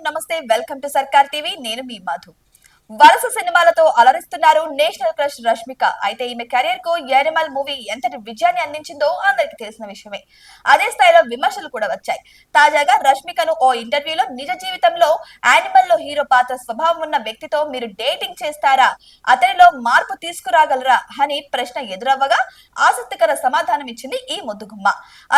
నమస్తే, welcome to సర్కార్ TV. నేను మీ మధు. వరుస సినిమాలతో అలరిస్తున్నారు నేషనల్ క్రష్ రష్మిక. అయితే ఈమె కెరీర్ కు యానిమల్ మూవీ ఎంతటి విజయాన్ని అందించిందో అందరికి తెలిసిన విషయమే. అదే స్థాయిలో విమర్శలు కూడా వచ్చాయి. తాజాగా రష్మికను ఓ ఇంటర్వ్యూలో నిజ జీవితంలో యానిమల్ లో హీరో పాత్ర స్వభావం ఉన్న వ్యక్తితో మీరు డేటింగ్ చేస్తారా, అతనిలో మార్పు తీసుకురాగలరా అని ప్రశ్న ఎదురవ్వగా ఆసక్తికర సమాధానం ఇచ్చింది ఈ ముద్దుగుమ్మ.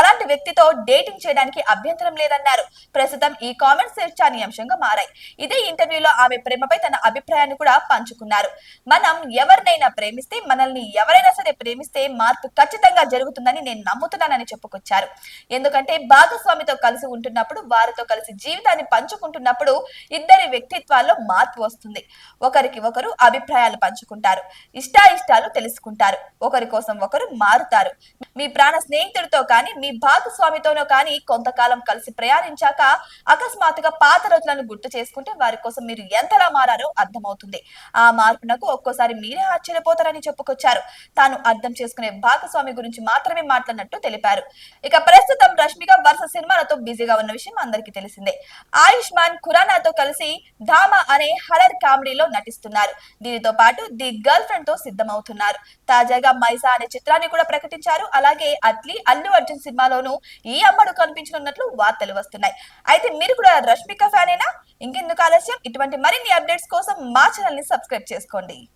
అలాంటి వ్యక్తితో డేటింగ్ చేయడానికి అభ్యంతరం లేదన్నారు. ప్రస్తుతం ఈ కామెంట్స్ చర్చనీయాంశంగా మారాయి. ఇదే ఇంటర్వ్యూలో ఆమె ప్రేమపై తన అభిప్రాయాన్ని కూడా పంచుకున్నారు. మనం ఎవరినైనా ప్రేమిస్తే, మనల్ని ఎవరైనా సరే ప్రేమిస్తే మార్పు ఖచ్చితంగా జరుగుతుందని నేను నమ్ముతున్నానని చెప్పుకొచ్చారు. ఎందుకంటే భాగస్వామితో కలిసి ఉంటున్నప్పుడు, వారితో కలిసి జీవితాన్ని పంచుకుంటున్నప్పుడు ఇద్దరి వ్యక్తిత్వాల్లో మార్పు వస్తుంది. ఒకరికి ఒకరు అభిప్రాయాలు పంచుకుంటారు, ఇష్టాయిష్టాలు తెలుసుకుంటారు, ఒకరి కోసం ఒకరు మారుతారు. మీ ప్రాణ స్నేహితుడితో కానీ, మీ భాగస్వామితోనో కానీ కొంతకాలం కలిసి ప్రయాణించాక అకస్మాత్తుగా పాత రోజులను గుర్తు చేసుకుంటే వారి కోసం మీరు ఎంతలా మారారో అర్థమవుతుంది. ఆ మార్పునకు ఒక్కోసారి మీరే ఆశ్చర్యపోతారని చెప్పుకొచ్చారు. తాను అర్థం చేసుకునే భాగస్వామి గురించి మాత్రమే మాట్లాడినట్టు తెలిపారు. ఇక ప్రస్తుతం రష్మిక వరుస సినిమాలతో బిజీగా ఉన్న విషయం అందరికీ తెలిసిందే. ఆయుష్మాన్ ఖురానాతో కలిసి ధామా అనే హరర్ కామెడీలో నటిస్తున్నారు. దీనితో పాటు ది గర్ల్ ఫ్రెండ్ తో సిద్ధమవుతున్నారు. తాజాగా మైసా అనే చిత్రాన్ని కూడా ప్రకటించారు. అలాగే అల్లు అర్జున్ సినిమాలోనూ ఈ అమ్మడు కనిపించనున్నట్లు వార్తలు వస్తున్నాయి. అయితే మీరు కూడా రష్మిక ఫ్యానేనా? ఇంకెందుకు ఆలస్యం? ఇటువంటి మరిన్ని అప్డేట్స్ కోసం మా ఛానల్ ని సబ్స్క్రైబ్ చేసుకోండి.